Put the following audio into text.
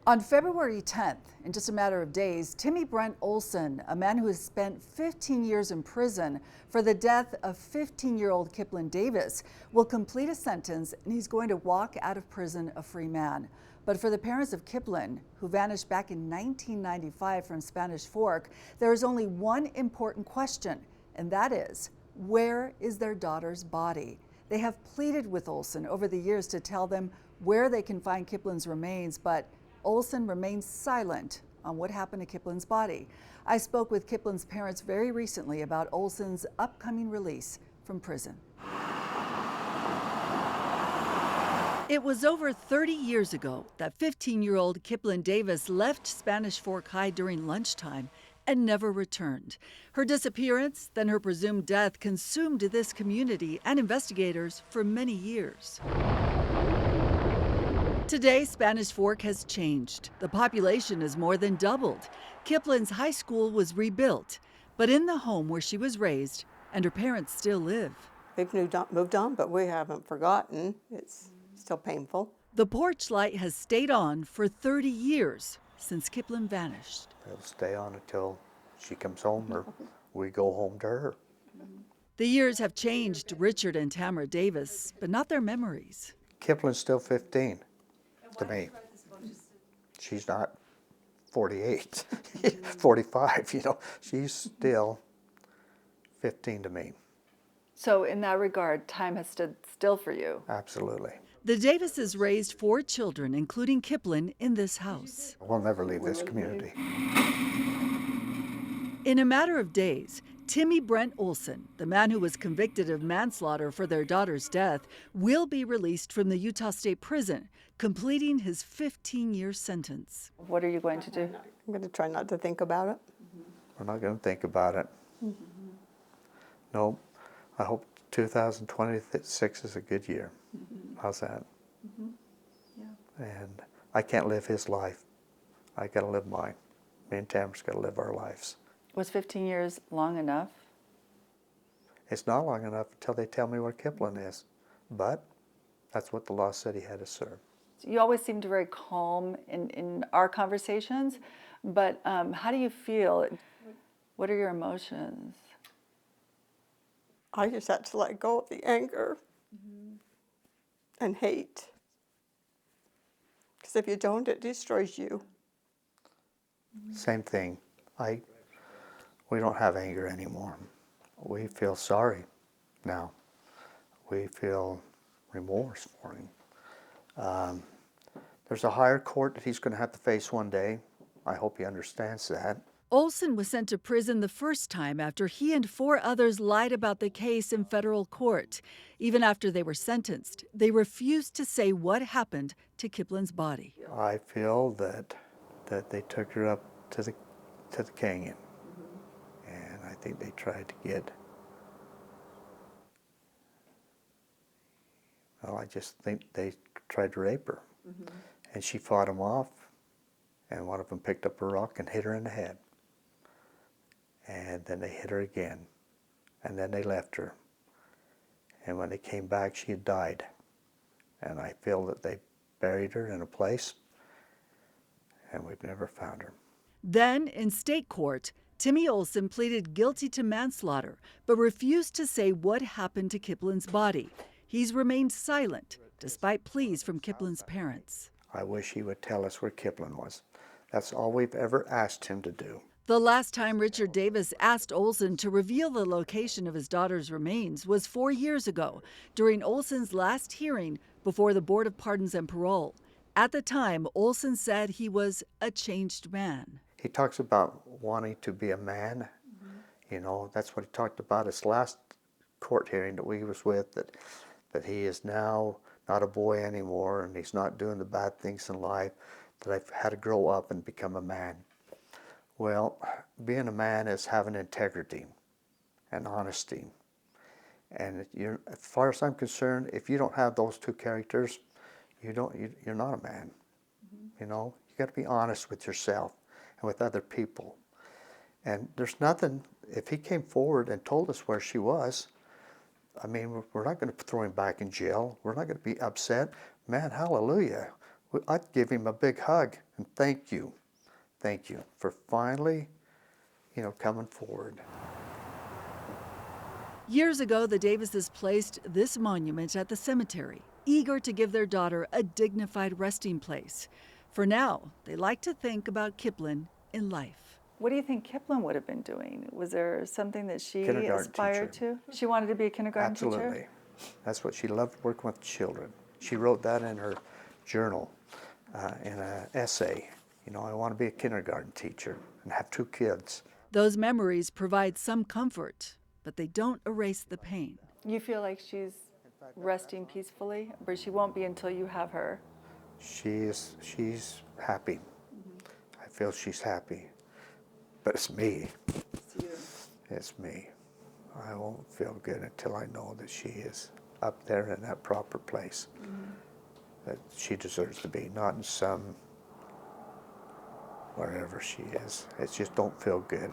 On February 10th, in just a matter of days, Brent Olsen, a man who has spent 15 years in prison for the death of 15-year-old Kiplyn Davis, will complete a sentence and he's going to walk out of prison a free man. But for the parents of Kiplyn, who vanished back in 1995 from Spanish Fork, there is only one important question, and that is, where is their daughter's body? They have pleaded with Olsen over the years to tell them where they can find Kiplyn's remains, but Olsen remains silent on what happened to Kiplyn's body. I spoke with Kiplyn's parents very recently about Olsen's upcoming release from prison. It was over 30 years ago that 15-year-old Kiplyn Davis left Spanish Fork High during lunchtime and never returned. Her disappearance, then her presumed death, consumed this community and investigators for many years. Today, Spanish Fork has changed. The population has more than doubled. Kiplyn's high school was rebuilt, but in the home where she was raised and her parents still live. They've moved on, but we haven't forgotten. It's still painful. The porch light has stayed on for 30 years since Kiplyn vanished. It'll stay on until she comes home or we go home to her. The years have changed Richard and Tamara Davis, but not their memories. Kiplyn's still 15 to me. She's not 48, 45, you know. She's still 15 to me. So in that regard, time has stood still for you. Absolutely. The Davises raised 4 children, including Kiplyn, in this house. We'll never leave this community. In a matter of days, Brent Olsen, the man who was convicted of manslaughter for their daughter's death, will be released from the Utah State Prison, completing his 15-year sentence. What are you going to do? I'm going to try not to think about it. We're not going to think about it. No, I hope 2026 is a good year. How's that? Yeah. And I can't live his life. I got to live mine. Me and Tamara's got to live our lives. Was 15 years long enough? It's not long enough until they tell me where Kiplyn is. But that's what the law said he had to serve. You always seemed very calm in our conversations, but how do you feel? What are your emotions? I just had to let go of the anger and hate. Because if you don't, it destroys you. Same thing. We don't have anger anymore. We feel sorry now. We feel remorse for him. There's a higher court that he's going to have to face one day. I hope he understands that. Olsen was sent to prison the first time after he and 4 others lied about the case in federal court. Even after they were sentenced, they refused to say what happened to Kiplyn's body. I feel that they took her up to the canyon. And I think they tried to get, well, I just think they tried to rape her. And she fought them off, and one of them picked up a rock and hit her in the head. And then they hit her again, and then they left her. And when they came back, she had died. And I feel that they buried her in a place, and we've never found her. Then, in state court, Olsen pleaded guilty to manslaughter, but refused to say what happened to Kiplyn's body. He's remained silent, despite pleas from Kiplyn's parents. I wish he would tell us where Kiplyn was. That's all we've ever asked him to do. The last time Richard Davis asked Olsen to reveal the location of his daughter's remains was 4 years ago, during Olsen's last hearing before the Board of Pardons and Parole. At the time, Olsen said he was a changed man. He talks about wanting to be a man. You know, that's what he talked about his last court hearing that we was with, that he is now not a boy anymore and he's not doing the bad things in life, that I've had to grow up and become a man. Well, being a man is having integrity and honesty. And as far as I'm concerned, if you don't have those 2 characters, you're not a man. You know, you got to be honest with yourself and with other people. And there's nothing, if he came forward and told us where she was, I mean, we're not going to throw him back in jail. We're not going to be upset. Man, hallelujah. I'd give him a big hug and thank you for finally, coming forward. Years ago, the Davises placed this monument at the cemetery, eager to give their daughter a dignified resting place. For now, they like to think about Kiplyn in life. What do you think Kiplyn would have been doing? Was there something that she Kindergarten aspired teacher. to? She wanted to be a kindergarten Absolutely. teacher? That's what she loved, working with children. She wrote that in her journal, in an essay. I want to be a kindergarten teacher and have 2 kids. Those memories provide some comfort, but they don't erase the pain. You feel like she's resting peacefully, but she won't be until you have her? She's happy. I feel she's happy. But it's me. It's you. It's me. I won't feel good until I know that she is up there in that proper place that she deserves to be, not in some wherever she is. It just don't feel good.